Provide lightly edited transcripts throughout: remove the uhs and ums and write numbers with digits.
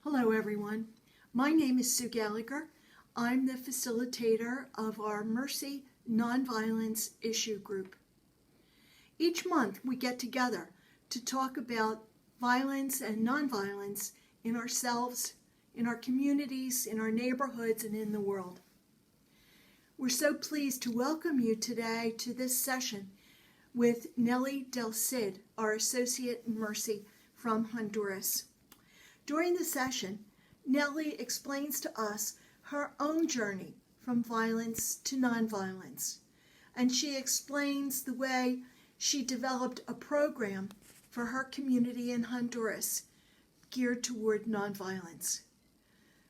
Hello, everyone. My name is Sue Gallagher. I'm the facilitator of our Mercy Nonviolence Issue Group. Each month, we get together to talk about violence and nonviolence in ourselves, in our communities, in our neighborhoods, and in the world. We're so pleased to welcome you today to this session with Nelly Del Cid, our associate in Mercy from Honduras. During the session, Nelly explains to us her own journey from violence to nonviolence, and she explains the way she developed a program for her community in Honduras geared toward nonviolence.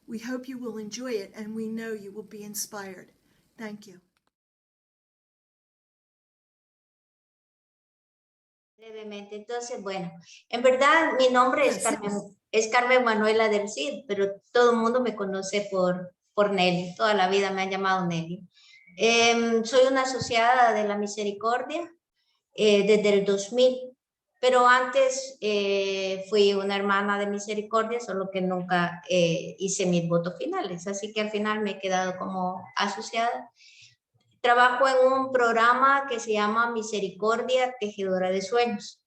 We hope you will enjoy it, and we know you will be inspired. Thank you. Brevemente, entonces, bueno, en verdad mi nombre es Carmen Manuela del Cid, pero todo el mundo me conoce por Nelly, toda la vida me han llamado Nelly. Soy una asociada de la Misericordia desde el 2000, pero antes fui una hermana de Misericordia, solo que nunca hice mis votos finales, así que al final me he quedado como asociada. Trabajo en un programa que se llama Misericordia Tejedora de Sueños,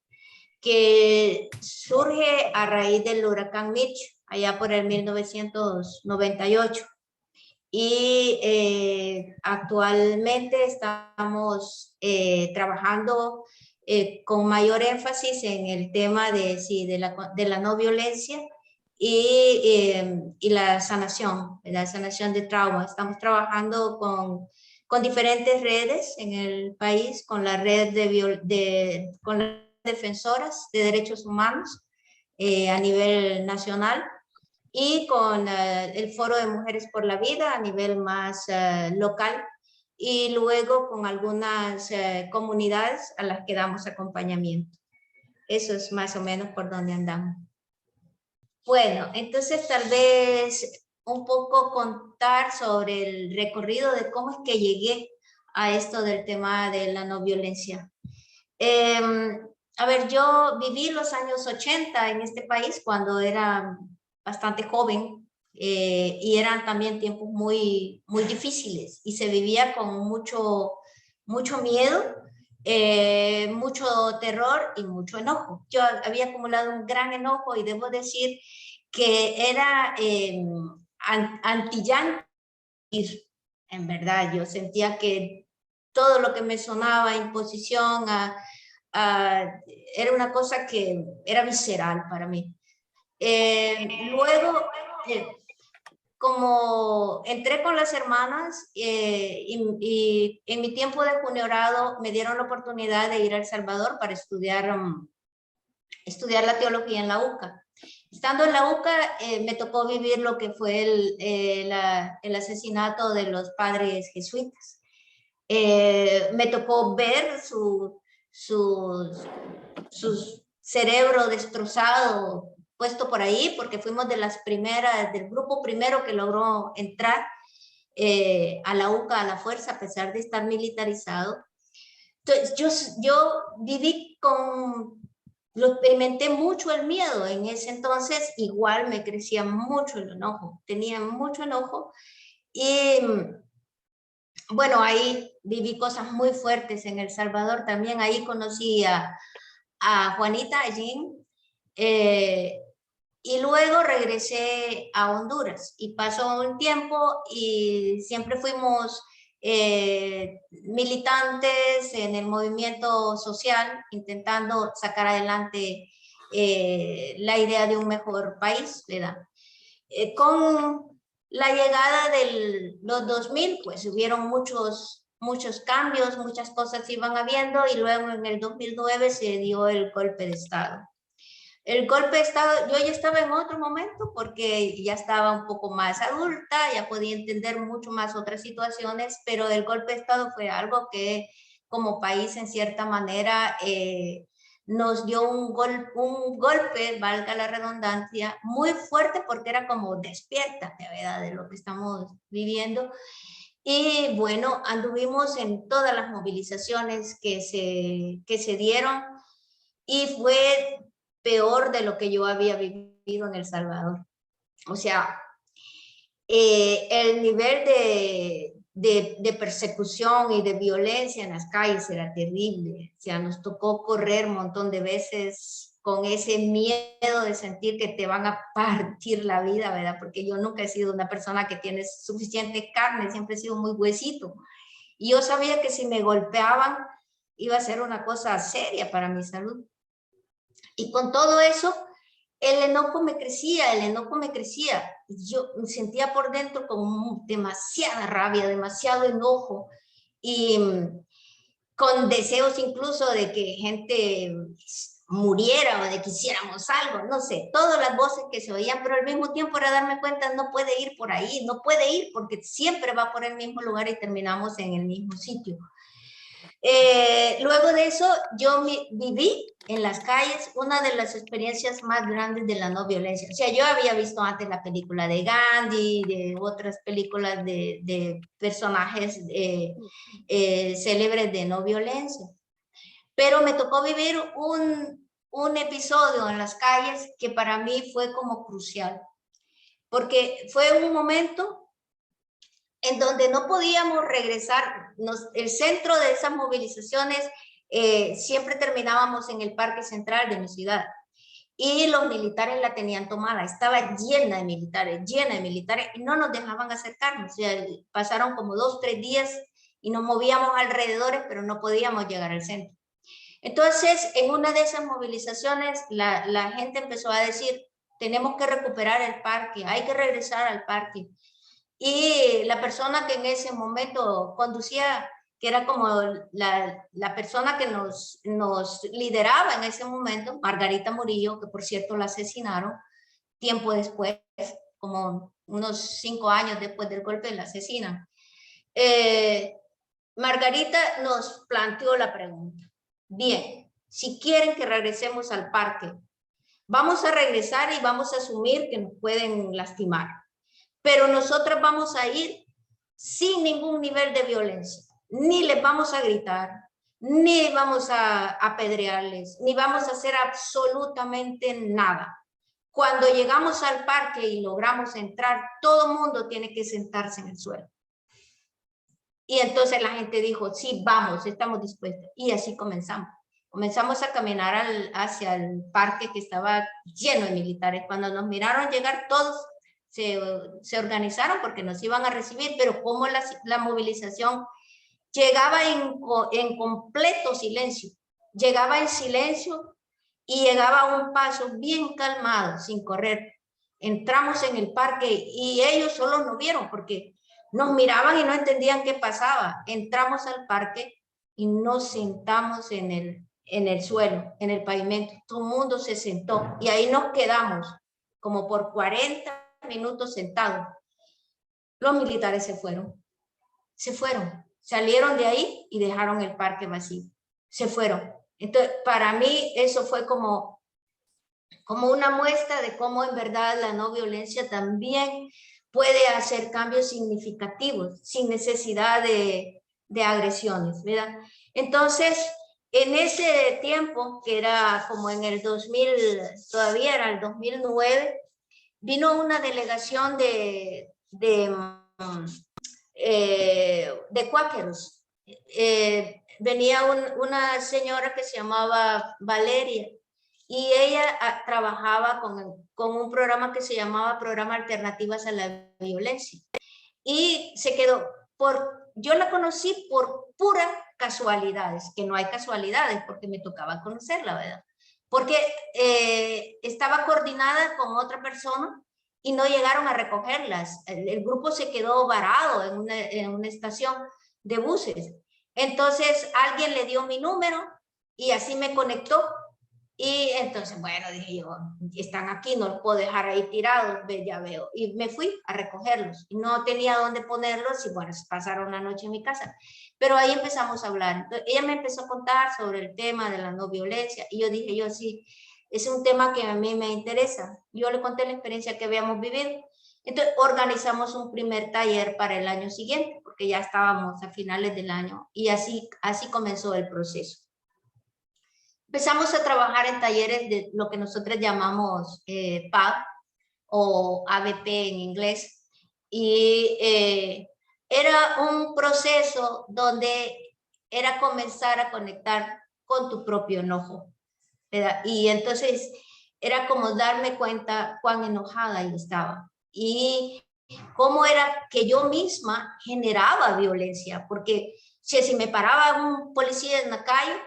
que surge a raíz del huracán Mitch, allá por el 1998. Y actualmente estamos trabajando con mayor énfasis en el tema de la no violencia y la sanación de trauma. Estamos trabajando con diferentes redes en el país, con la red con las defensoras de derechos humanos a nivel nacional y con el Foro de Mujeres por la Vida a nivel más local, y luego con algunas comunidades a las que damos acompañamiento. Eso es más o menos por donde andamos. Bueno, entonces tal vez un poco contar sobre el recorrido de cómo es que llegué a esto del tema de la no violencia. A ver, yo viví los años 80 en este país cuando era bastante joven y eran también tiempos muy difíciles y se vivía con mucho miedo, mucho terror y mucho enojo. Yo había acumulado un gran enojo y debo decir que era anti-yanqui. En verdad, yo sentía que todo lo que me sonaba imposición era una cosa que era visceral para mí. Luego, como entré con las hermanas y en mi tiempo de juniorado me dieron la oportunidad de ir a El Salvador para estudiar la teología en la UCA. Estando en la UCA me tocó vivir lo que fue el asesinato de los padres jesuitas. Me tocó ver su cerebro destrozado, puesto por ahí, porque fuimos de las primeras, del grupo primero que logró entrar a la UCA a la fuerza, a pesar de estar militarizado. Entonces yo viví lo experimenté mucho el miedo en ese entonces, igual me crecía mucho el enojo, tenía mucho enojo y bueno, ahí viví cosas muy fuertes en El Salvador, también ahí conocí a Juanita Allín y luego regresé a Honduras y pasó un tiempo y siempre fuimos militantes en el movimiento social, intentando sacar adelante la idea de un mejor país, ¿verdad? Con la llegada de los 2000, pues hubieron muchos cambios, muchas cosas iban habiendo y luego en el 2009 se dio el golpe de Estado. El golpe de Estado, yo ya estaba en otro momento porque ya estaba un poco más adulta, ya podía entender mucho más otras situaciones, pero el golpe de Estado fue algo que como país en cierta manera nos dio un golpe, valga la redundancia, muy fuerte porque era como despiértate, ¿verdad?, de lo que estamos viviendo. Y bueno, anduvimos en todas las movilizaciones que se dieron y fue peor de lo que yo había vivido en El Salvador. O sea, el nivel de persecución y de violencia en las calles era terrible. O sea, nos tocó correr un montón de veces con ese miedo de sentir que te van a partir la vida, ¿verdad? Porque yo nunca he sido una persona que tiene suficiente carne, siempre he sido muy huesito. Y yo sabía que si me golpeaban iba a ser una cosa seria para mi salud. Y con todo eso, el enojo me crecía, el enojo me crecía. Yo me sentía por dentro como demasiada rabia, demasiado enojo y con deseos incluso de que gente muriera o de que hiciéramos algo, no sé, todas las voces que se oían, pero al mismo tiempo era darme cuenta, no puede ir por ahí, no puede ir porque siempre va por el mismo lugar y terminamos en el mismo sitio. Luego de eso, yo viví en las calles una de las experiencias más grandes de la no violencia. O sea, yo había visto antes la película de Gandhi, de otras películas de personajes célebres de no violencia. Pero me tocó vivir un episodio en las calles que para mí fue como crucial. Porque fue un momento en donde no podíamos regresar. El centro de esas movilizaciones siempre terminábamos en el Parque Central de mi ciudad. Y los militares la tenían tomada, estaba llena de militares, y no nos dejaban acercarnos. O sea, pasaron como 2, 3 días y nos movíamos alrededores, pero no podíamos llegar al centro. Entonces, en una de esas movilizaciones, la gente empezó a decir, tenemos que recuperar el parque, hay que regresar al parque. Y la persona que en ese momento conducía, que era como la persona que nos lideraba en ese momento, Margarita Murillo, que por cierto la asesinaron tiempo después, como unos 5 años después del golpe, la asesinan. Margarita nos planteó la pregunta, bien, si quieren que regresemos al parque, vamos a regresar y vamos a asumir que nos pueden lastimar. Pero nosotros vamos a ir sin ningún nivel de violencia. Ni les vamos a gritar, ni vamos a apedrearles, ni vamos a hacer absolutamente nada. Cuando llegamos al parque y logramos entrar, todo el mundo tiene que sentarse en el suelo. Y entonces la gente dijo, sí, vamos, estamos dispuestos. Y así comenzamos. Comenzamos a caminar hacia el parque que estaba lleno de militares. Cuando nos miraron llegar todos, se organizaron porque nos iban a recibir, pero como la movilización llegaba en completo silencio, llegaba en silencio y llegaba a un paso bien calmado, sin correr. Entramos en el parque y ellos solo nos vieron porque nos miraban y no entendían qué pasaba. Entramos al parque y nos sentamos en el suelo, en el pavimento. Todo el mundo se sentó y ahí nos quedamos como por 40 minutos sentados. Los militares se fueron, salieron de ahí y dejaron el parque vacío, se fueron. Entonces, para mí eso fue como una muestra de cómo en verdad la no violencia también puede hacer cambios significativos sin necesidad de agresiones, ¿verdad? Entonces, en ese tiempo, que era como en el 2000, todavía era el 2009, vino una delegación de cuáqueros. Venía una señora que se llamaba Valeria y ella trabajaba con un programa que se llamaba Programa Alternativas a la Violencia. Y se quedó, yo la conocí por puras casualidades, que no hay casualidades porque me tocaba conocerla, ¿verdad? Porque estaba coordinada con otra persona y no llegaron a recogerlas. El grupo se quedó varado en una estación de buses. Entonces alguien le dio mi número y así me conectó. Y entonces, bueno, dije yo, están aquí, no los puedo dejar ahí tirados, ya veo. Y me fui a recogerlos. Y no tenía dónde ponerlos y bueno, pasaron la noche en mi casa. Pero ahí empezamos a hablar. Entonces, ella me empezó a contar sobre el tema de la no violencia. Y yo dije, yo sí, es un tema que a mí me interesa. Yo le conté la experiencia que habíamos vivido. Entonces organizamos un primer taller para el año siguiente, porque ya estábamos a finales del año. Y así comenzó el proceso. Empezamos a trabajar en talleres de lo que nosotros llamamos PAD, o ABP en inglés. Y era un proceso donde era comenzar a conectar con tu propio enojo, ¿verdad? Y entonces era como darme cuenta cuán enojada yo estaba y cómo era que yo misma generaba violencia, porque si me paraba un policía en la calle,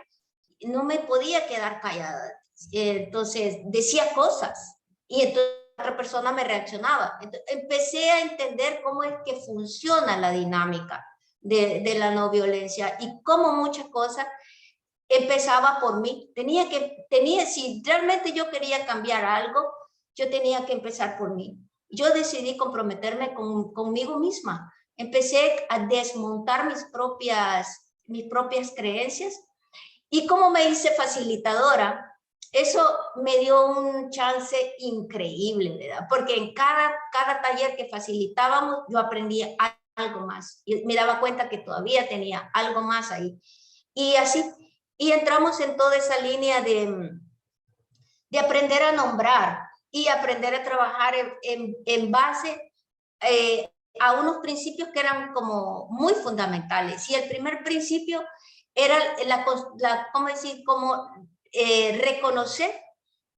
no me podía quedar callada. Entonces decía cosas y entonces otra persona me reaccionaba. Entonces, empecé a entender cómo es que funciona la dinámica de la no violencia y cómo muchas cosas empezaba por mí. Si realmente yo quería cambiar algo, yo tenía que empezar por mí. Yo decidí comprometerme conmigo misma. Empecé a desmontar mis propias creencias y como me hice facilitadora, eso me dio un chance increíble, ¿verdad? Porque en cada taller que facilitábamos, yo aprendía algo más. Y me daba cuenta que todavía tenía algo más ahí. Y así, y entramos en toda esa línea de aprender a nombrar y aprender a trabajar en base a unos principios que eran como muy fundamentales. Y el primer principio era ¿cómo decir? Como reconocer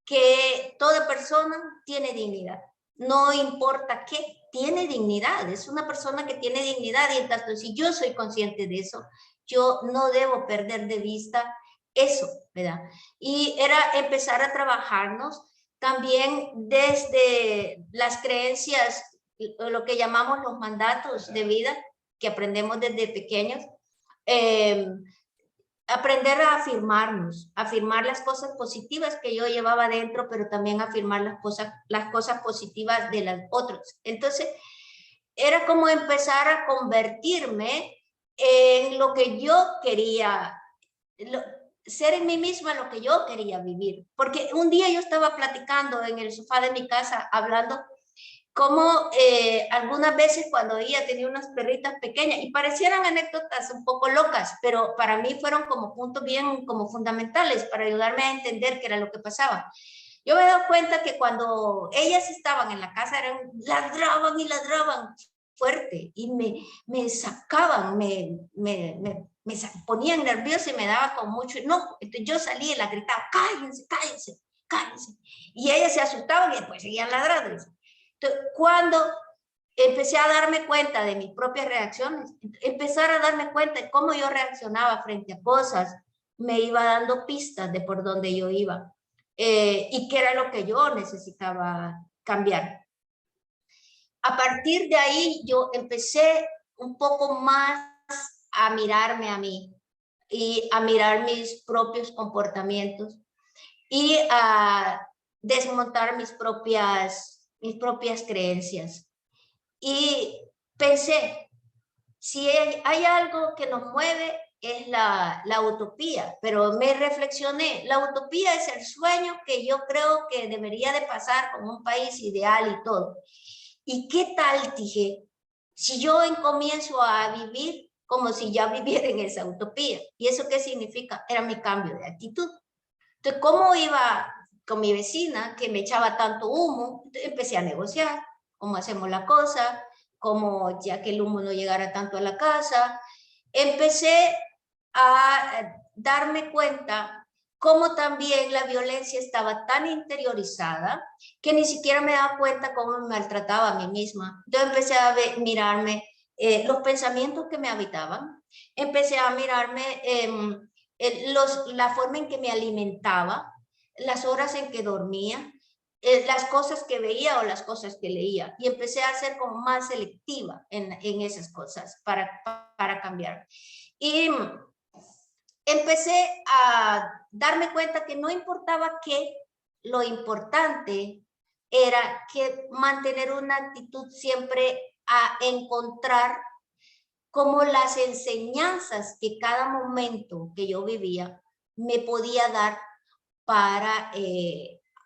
que toda persona tiene dignidad. No importa qué, tiene dignidad. Es una persona que tiene dignidad y entonces si yo soy consciente de eso, yo no debo perder de vista eso, ¿verdad? Y era empezar a trabajarnos también desde las creencias, lo que llamamos los mandatos de vida que aprendemos desde pequeños. Eh, Aprender a afirmarnos, afirmar las cosas positivas que yo llevaba dentro, pero también afirmar las cosas positivas de los otros. Entonces, era como empezar a convertirme en lo que yo quería, ser en mí misma lo que yo quería vivir. Porque un día yo estaba platicando en el sofá de mi casa, hablando como algunas veces cuando ella tenía unas perritas pequeñas y parecieran anécdotas un poco locas, pero para mí fueron como puntos bien como fundamentales para ayudarme a entender qué era lo que pasaba. Yo me he dado cuenta que cuando ellas estaban en la casa ladraban y ladraban fuerte y me sacaban, me ponían nerviosa y me daba con mucho enojo. Entonces yo salía y las gritaba, cállense, cállense, cállense. Y ellas se asustaban y después seguían ladrando. Entonces, cuando empecé a darme cuenta de mis propias reacciones, empezar a darme cuenta de cómo yo reaccionaba frente a cosas, me iba dando pistas de por dónde yo iba y qué era lo que yo necesitaba cambiar. A partir de ahí yo empecé un poco más a mirarme a mí y a mirar mis propios comportamientos y a desmontar mis propias creencias. Y pensé, si hay algo que nos mueve es la utopía, pero me reflexioné, la utopía es el sueño que yo creo que debería de pasar como un país ideal y todo. ¿Y qué tal, dije, si yo comienzo a vivir como si ya viviera en esa utopía? ¿Y eso qué significa? Era mi cambio de actitud. Entonces, ¿cómo iba con mi vecina que me echaba tanto humo? Entonces, empecé a negociar cómo hacemos la cosa, cómo ya que el humo no llegara tanto a la casa. Empecé a darme cuenta cómo también la violencia estaba tan interiorizada que ni siquiera me daba cuenta cómo me maltrataba a mí misma. Entonces empecé a mirarme los pensamientos que me habitaban, empecé a mirarme la forma en que me alimentaba, las horas en que dormía, las cosas que veía o las cosas que leía. Y empecé a ser como más selectiva en esas cosas para cambiar. Y empecé a darme cuenta que no importaba qué, lo importante era que mantener una actitud siempre a encontrar como las enseñanzas que cada momento que yo vivía me podía dar para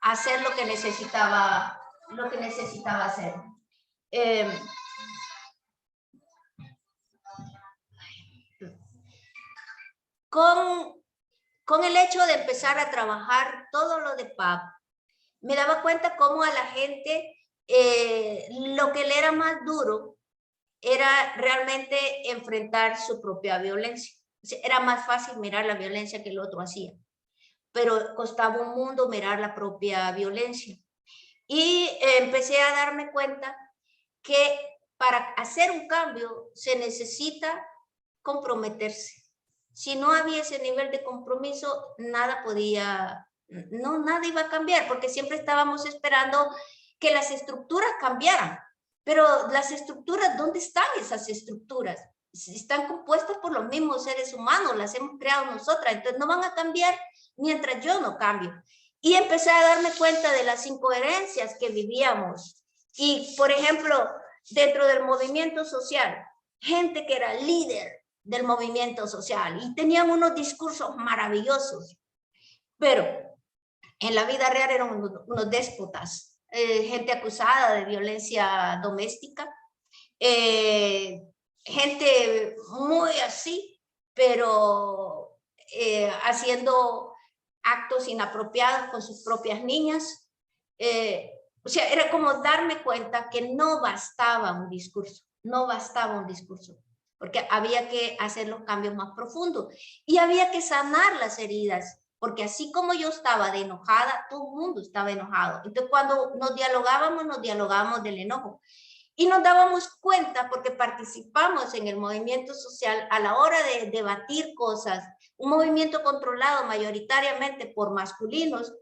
hacer lo que necesitaba hacer. Con el hecho de empezar a trabajar todo lo de PAP, me daba cuenta cómo a la gente lo que le era más duro era realmente enfrentar su propia violencia. O sea, era más fácil mirar la violencia que el otro hacía, pero costaba un mundo mirar la propia violencia. Y empecé a darme cuenta que para hacer un cambio se necesita comprometerse. Si no había ese nivel de compromiso, nada podía, no, nada iba a cambiar, porque siempre estábamos esperando que las estructuras cambiaran. Pero las estructuras, ¿dónde están esas estructuras? Están compuestas por los mismos seres humanos, las hemos creado nosotras, entonces no van a cambiar mientras yo no cambio. Y empecé a darme cuenta de las incoherencias que vivíamos. Y, por ejemplo, dentro del movimiento social, gente que era líder del movimiento social y tenían unos discursos maravillosos, pero en la vida real eran unos déspotas, gente acusada de violencia doméstica, gente muy así, pero haciendo actos inapropiados con sus propias niñas. O sea, era como darme cuenta que no bastaba un discurso, no bastaba un discurso, porque había que hacer los cambios más profundos y había que sanar las heridas, porque así como yo estaba de enojada, todo el mundo estaba enojado. Entonces, cuando nos dialogábamos del enojo. Y nos dábamos cuenta, porque participamos en el movimiento social, a la hora de debatir cosas, un movimiento controlado mayoritariamente por masculinos,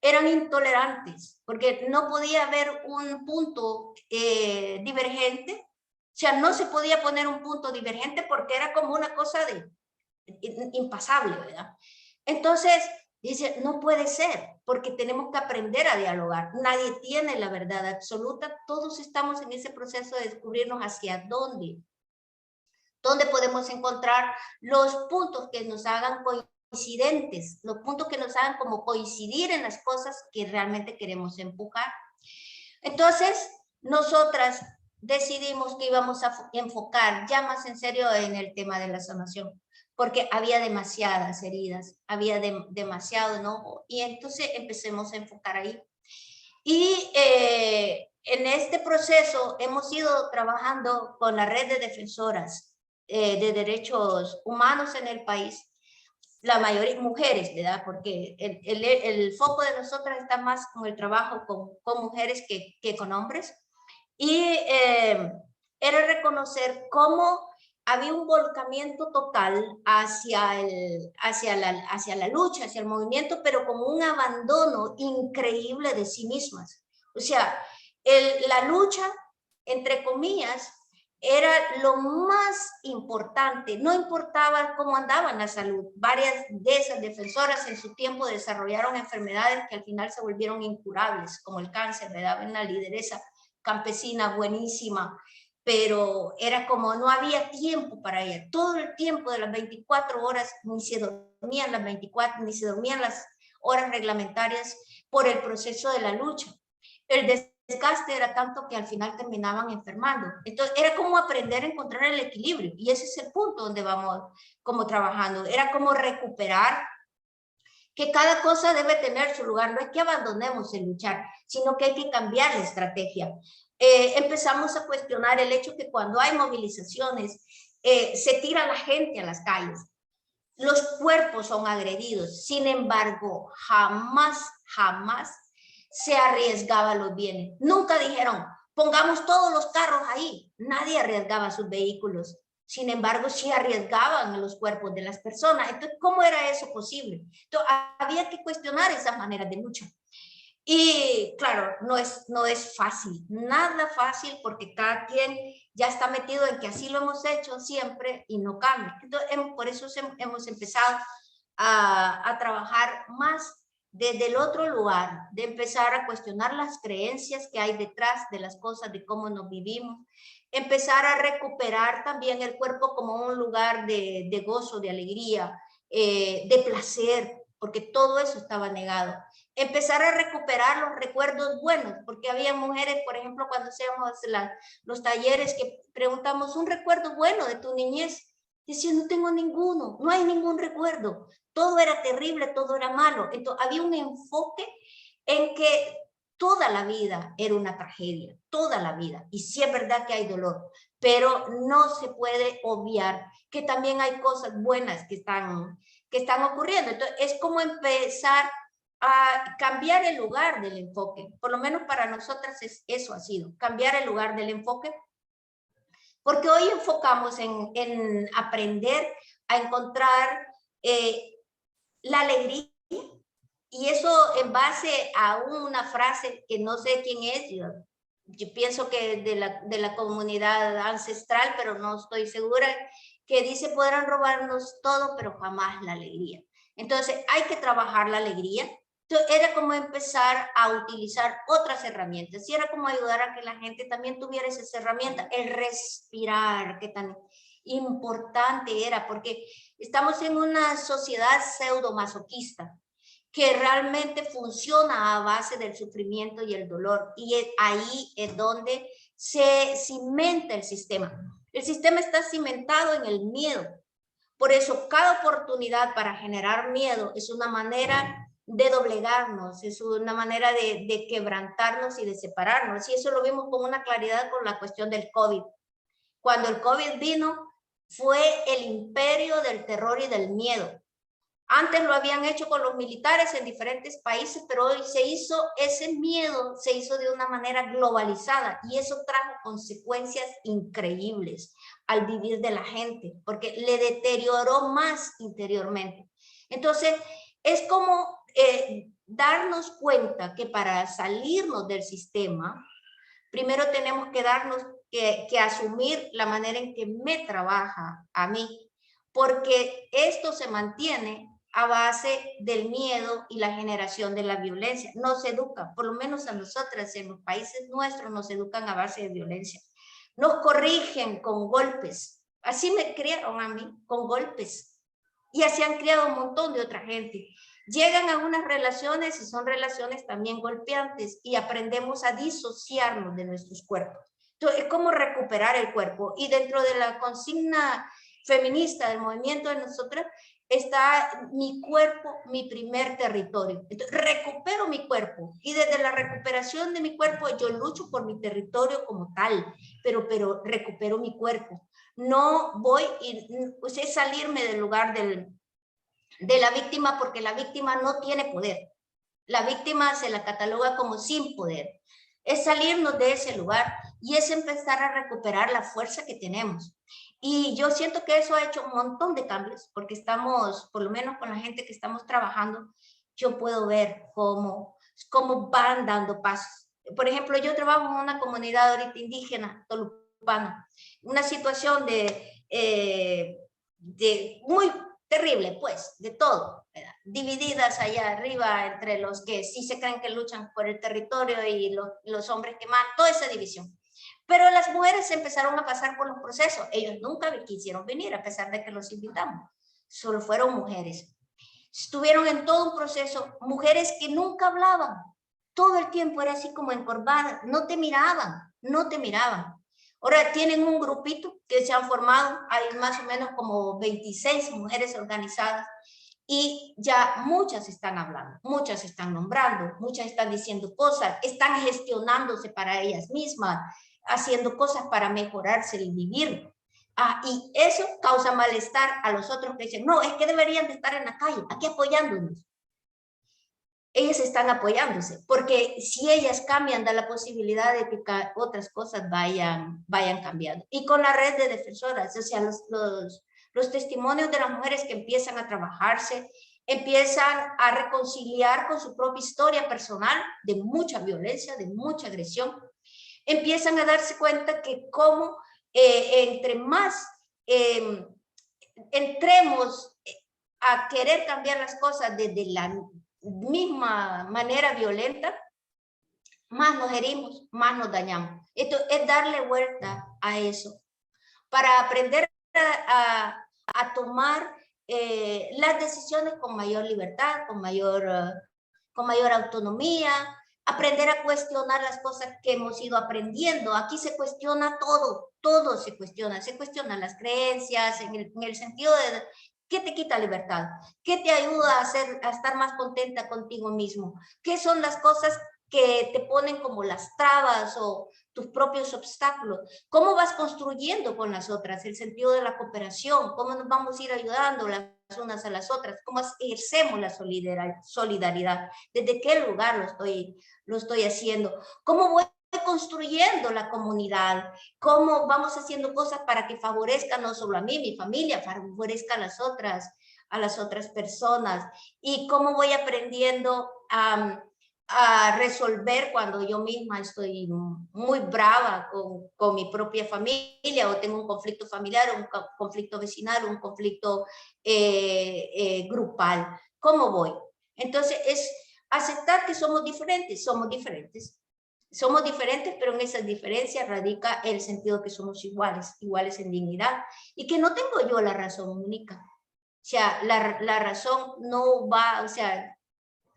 eran intolerantes, porque no podía haber un punto divergente, o sea, no se podía poner un punto divergente porque era como una cosa de impasable, ¿verdad? Entonces, dice, no puede ser, porque tenemos que aprender a dialogar. Nadie tiene la verdad absoluta. Todos estamos en ese proceso de descubrirnos hacia dónde podemos encontrar los puntos que nos hagan coincidentes, los puntos que nos hagan como coincidir en las cosas que realmente queremos empujar. Entonces, nosotras decidimos que íbamos a enfocar ya más en serio en el tema de la sanación, porque había demasiadas heridas, había demasiado enojo, y entonces empecemos a enfocar ahí. Y en este proceso hemos ido trabajando con la red de defensoras de derechos humanos en el país, la mayoría mujeres, ¿verdad? Porque el foco de nosotras está más con el trabajo con mujeres que con hombres. Y era reconocer cómo había un volcamiento total hacia la lucha, hacia el movimiento, pero con un abandono increíble de sí mismas. O sea, la lucha, entre comillas, era lo más importante, no importaba cómo andaban la salud. Varias de esas defensoras en su tiempo desarrollaron enfermedades que al final se volvieron incurables, como el cáncer, ¿verdad? Una lideresa campesina buenísima, pero era como no había tiempo para ella. Todo el tiempo de las 24 horas, ni se dormían las 24, ni se dormían las horas reglamentarias por el proceso de la lucha. El desgaste era tanto que al final terminaban enfermando. Entonces era como aprender a encontrar el equilibrio, y ese es el punto donde vamos como trabajando. Era como recuperar que cada cosa debe tener su lugar. No es que abandonemos el luchar, sino que hay que cambiar la estrategia. Empezamos a cuestionar el hecho que cuando hay movilizaciones se tira la gente a las calles. Los cuerpos son agredidos. Sin embargo, jamás se arriesgaban los bienes. Nunca dijeron, pongamos todos los carros ahí. Nadie arriesgaba sus vehículos. Sin embargo, sí arriesgaban los cuerpos de las personas. Entonces, ¿cómo era eso posible? Entonces, había que cuestionar esas maneras de lucha. Y claro, no es fácil, nada fácil, porque cada quien ya está metido en que así lo hemos hecho siempre y no cambia. Entonces, por eso hemos empezado a trabajar más desde el otro lugar, de empezar a cuestionar las creencias que hay detrás de las cosas, de cómo nos vivimos, empezar a recuperar también el cuerpo como un lugar de gozo, de alegría, de placer, porque todo eso estaba negado. Empezar a recuperar los recuerdos buenos, porque había mujeres, por ejemplo, cuando hacíamos los talleres, que preguntamos un recuerdo bueno de tu niñez, decían, no tengo ninguno, no hay ningún recuerdo, todo era terrible, todo era malo. Entonces había un enfoque en que toda la vida era una tragedia, toda la vida. Y sí es verdad que hay dolor, pero no se puede obviar que también hay cosas buenas que están ocurriendo. Entonces, es como empezar a cambiar el lugar del enfoque. Por lo menos para nosotras eso ha sido, cambiar el lugar del enfoque, porque hoy enfocamos en aprender a encontrar la alegría, y eso en base a una frase que no sé quién es, yo pienso que de la comunidad ancestral, pero no estoy segura, que dice: podrán robarnos todo, pero jamás la alegría. Entonces hay que trabajar la alegría. Entonces, era como empezar a utilizar otras herramientas, y era como ayudar a que la gente también tuviera esas herramientas, el respirar, que tan importante era, porque estamos en una sociedad pseudomasoquista que realmente funciona a base del sufrimiento y el dolor, y ahí es donde se cimenta el sistema. El sistema está cimentado en el miedo. Por eso cada oportunidad para generar miedo es una manera de doblegarnos, es una manera de quebrantarnos y de separarnos. Y eso lo vimos con una claridad con la cuestión del COVID. Cuando el COVID vino, fue el imperio del terror y del miedo. Antes lo habían hecho con los militares en diferentes países, pero hoy se hizo ese miedo, se hizo de una manera globalizada, y eso trajo consecuencias increíbles al vivir de la gente, porque le deterioró más interiormente. Entonces, es como darnos cuenta que para salirnos del sistema, primero tenemos que darnos que asumir la manera en que me trabaja a mí, porque esto se mantiene a base del miedo y la generación de la violencia. Nos educan, por lo menos a nosotras en los países nuestros, nos educan a base de violencia. Nos corrigen con golpes. Así me criaron a mí, con golpes. Y así han criado un montón de otra gente. Llegan a unas relaciones y son relaciones también golpeantes, y aprendemos a disociarnos de nuestros cuerpos. Entonces, es como recuperar el cuerpo. Y dentro de la consigna feminista del movimiento de nosotras está mi cuerpo, mi primer territorio. Entonces, recupero mi cuerpo, y desde la recuperación de mi cuerpo yo lucho por mi territorio como tal, pero recupero mi cuerpo. No voy y pues, es salirme del lugar de la víctima, porque la víctima no tiene poder. La víctima se la cataloga como sin poder. Es salirnos de ese lugar y es empezar a recuperar la fuerza que tenemos. Y yo siento que eso ha hecho un montón de cambios, porque estamos, por lo menos con la gente que estamos trabajando, yo puedo ver cómo van dando pasos. Por ejemplo, yo trabajo en una comunidad ahorita indígena, tolupana, una situación de muy terrible, pues, de todo, ¿verdad? Divididas allá arriba entre los que sí se creen que luchan por el territorio y los hombres que mandan, toda esa división. Pero las mujeres empezaron a pasar por los procesos. Ellos nunca quisieron venir, a pesar de que los invitamos. Solo fueron mujeres. Estuvieron en todo un proceso, mujeres que nunca hablaban. Todo el tiempo era así como encorvadas, no te miraban, no te miraban. Ahora tienen un grupito que se han formado, hay más o menos como 26 mujeres organizadas, y ya muchas están hablando, muchas están nombrando, muchas están diciendo cosas, están gestionándose para ellas mismas, haciendo cosas para mejorarse el vivir. Y eso causa malestar a los otros que dicen: no, es que deberían de estar en la calle, aquí apoyándonos. Ellas están apoyándose, porque si ellas cambian, da la posibilidad de que otras cosas vayan cambiando. Y con la red de defensoras, o sea, los testimonios de las mujeres que empiezan a trabajarse, empiezan a reconciliar con su propia historia personal de mucha violencia, de mucha agresión, empiezan a darse cuenta que como entre más entremos a querer cambiar las cosas desde la misma manera violenta, más nos herimos, más nos dañamos. Esto es darle vuelta a eso para aprender a tomar las decisiones con mayor libertad, con mayor autonomía, aprender a cuestionar las cosas que hemos ido aprendiendo. Aquí se cuestiona todo, todo se cuestionan las creencias en el sentido de ¿qué te quita libertad? ¿Qué te ayuda a estar más contenta contigo mismo? ¿Qué son las cosas que te ponen como las trabas o tus propios obstáculos. ¿Cómo vas construyendo con las otras el sentido de la cooperación? ¿Cómo nos vamos a ir ayudando las unas a las otras? ¿Cómo ejercemos la solidaridad? ¿Desde qué lugar lo estoy haciendo? ¿Cómo voy construyendo la comunidad? ¿Cómo vamos haciendo cosas para que favorezcan no solo a mí, mi familia, favorezca a las otras personas? ¿Y cómo voy aprendiendo a resolver cuando yo misma estoy muy brava con mi propia familia o tengo un conflicto familiar, un conflicto vecinal, un conflicto grupal? ¿Cómo voy? Entonces es aceptar que somos diferentes, somos diferentes. Somos diferentes, pero en esas diferencias radica el sentido que somos iguales, iguales en dignidad, y que no tengo yo la razón única. O sea, la razón no va, o sea,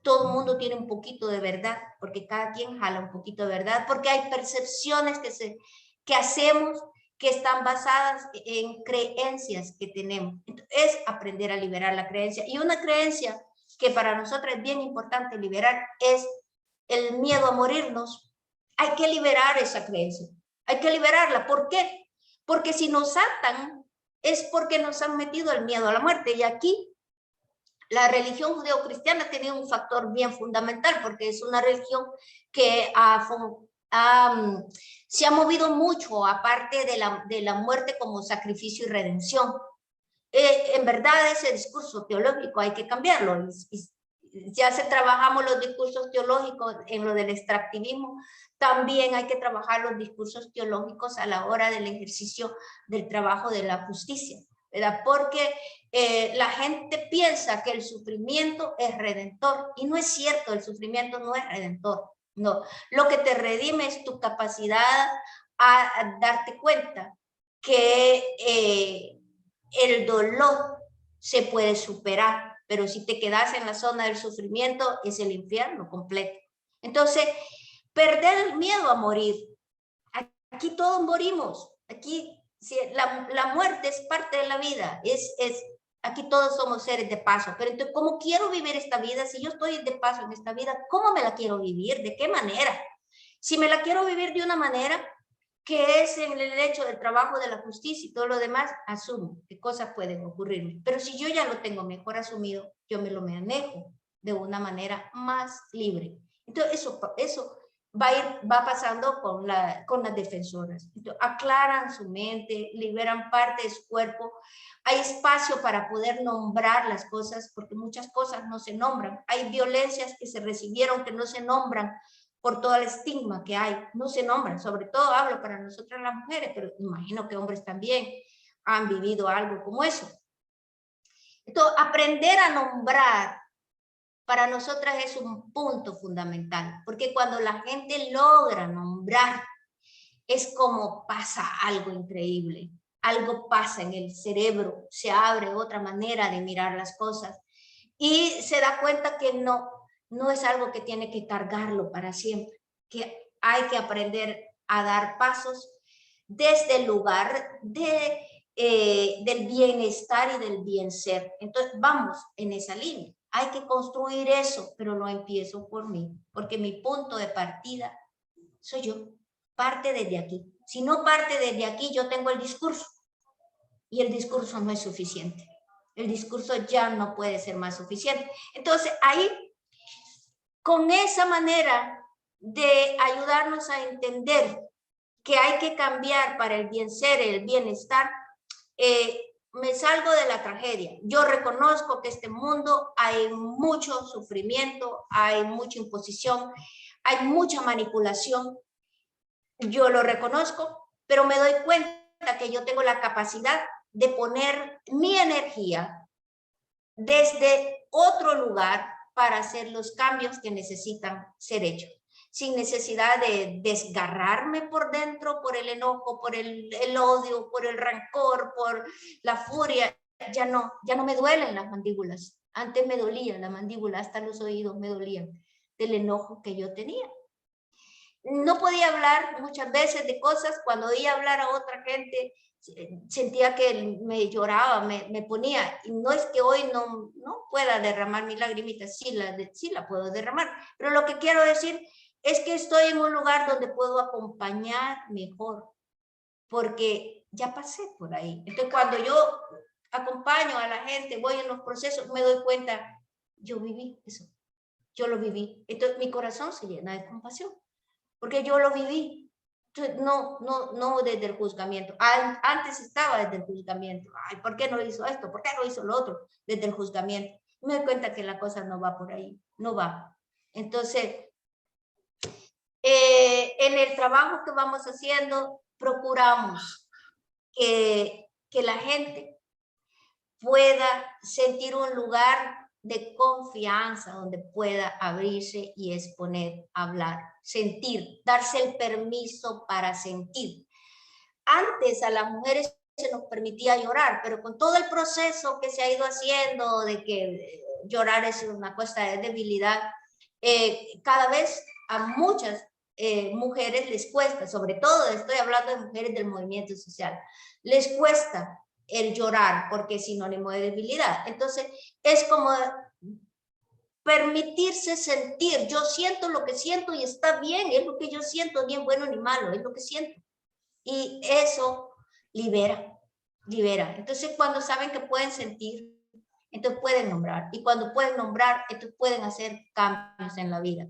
todo el mundo tiene un poquito de verdad, porque cada quien jala un poquito de verdad, porque hay percepciones que hacemos que están basadas en creencias que tenemos. Entonces, es aprender a liberar la creencia. Y una creencia que para nosotros es bien importante liberar es el miedo a morirnos. Hay que liberar esa creencia. Hay que liberarla. ¿Por qué? Porque si nos atan es porque nos han metido el miedo a la muerte. Y aquí la religión judeocristiana tiene un factor bien fundamental porque es una religión que se ha movido mucho aparte de la muerte como sacrificio y redención. En verdad ese discurso teológico hay que cambiarlo. Ya se trabajamos los discursos teológicos en lo del extractivismo, también hay que trabajar los discursos teológicos a la hora del ejercicio del trabajo de la justicia, ¿verdad? Porque la gente piensa que el sufrimiento es redentor y no es cierto, el sufrimiento no es redentor, no. Lo que te redime es tu capacidad a darte cuenta que el dolor se puede superar, pero si te quedas en la zona del sufrimiento es el infierno completo. Entonces, perder el miedo a morir. Aquí todos morimos, aquí la muerte es parte de la vida, aquí todos somos seres de paso, pero entonces, ¿cómo quiero vivir esta vida? Si yo estoy de paso en esta vida, ¿cómo me la quiero vivir? ¿De qué manera? Si me la quiero vivir de una manera que es en el hecho del trabajo de la justicia y todo lo demás, asumo que cosas pueden ocurrirme. Pero si yo ya lo tengo mejor asumido, yo me lo manejo de una manera más libre. Entonces, eso va pasando con las defensoras. Entonces, aclaran su mente, liberan parte de su cuerpo. Hay espacio para poder nombrar las cosas, porque muchas cosas no se nombran. Hay violencias que se recibieron que no se nombran por todo el estigma que hay, no se nombran, sobre todo hablo para nosotras las mujeres, pero imagino que hombres también han vivido algo como eso. Entonces, aprender a nombrar para nosotras es un punto fundamental, porque cuando la gente logra nombrar, es como pasa algo increíble, algo pasa en el cerebro, se abre otra manera de mirar las cosas y se da cuenta que no es algo que tiene que cargarlo para siempre, que hay que aprender a dar pasos desde el lugar del bienestar y del bien ser. Entonces, vamos en esa línea. Hay que construir eso, pero lo empiezo por mí, porque mi punto de partida soy yo. Parte desde aquí. Si no parte desde aquí, yo tengo el discurso y el discurso no es suficiente. El discurso ya no puede ser más suficiente. Entonces, ahí, con esa manera de ayudarnos a entender que hay que cambiar para el bien ser, el bienestar, me salgo de la tragedia. Yo reconozco que en este mundo hay mucho sufrimiento, hay mucha imposición, hay mucha manipulación. Yo lo reconozco, pero me doy cuenta que yo tengo la capacidad de poner mi energía desde otro lugar para hacer los cambios que necesitan ser hechos, sin necesidad de desgarrarme por dentro, por el enojo, por el odio, por el rencor, por la furia. Ya no me duelen las mandíbulas. Antes me dolían la mandíbula, hasta los oídos me dolían del enojo que yo tenía. No podía hablar muchas veces de cosas, cuando oía hablar a otra gente, sentía que me lloraba, me ponía, y no es que hoy no pueda derramar mis lagrimitas, sí la puedo derramar, pero lo que quiero decir es que estoy en un lugar donde puedo acompañar mejor, porque ya pasé por ahí. Entonces, cuando yo acompaño a la gente, voy en los procesos, me doy cuenta, yo viví eso, yo lo viví. Entonces, mi corazón se llena de compasión, porque yo lo viví. Entonces, no desde el juzgamiento. Antes estaba desde el juzgamiento. Ay, ¿por qué no hizo esto? ¿Por qué no hizo lo otro? Desde el juzgamiento. Me doy cuenta que la cosa no va por ahí, no va. Entonces, en el trabajo que vamos haciendo, procuramos que la gente pueda sentir un lugar de confianza donde pueda abrirse y exponer, hablar, sentir, darse el permiso para sentir. Antes a las mujeres se nos permitía llorar, pero con todo el proceso que se ha ido haciendo de que llorar es una cuesta de debilidad, cada vez a muchas mujeres les cuesta, sobre todo estoy hablando de mujeres del movimiento social, les cuesta el llorar porque es sinónimo de debilidad. Entonces es como permitirse sentir, yo siento lo que siento y está bien, es lo que yo siento, ni es bueno ni malo, es lo que siento. Y eso libera, libera. Entonces cuando saben que pueden sentir, entonces pueden nombrar. Y cuando pueden nombrar, entonces pueden hacer cambios en la vida.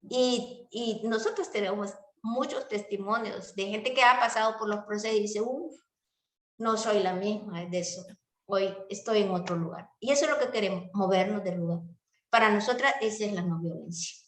Y nosotros tenemos muchos testimonios de gente que ha pasado por los procesos y dice, no soy la misma de eso. Hoy estoy en otro lugar. Y eso es lo que queremos, movernos del lugar. Para nosotras esa es la no violencia.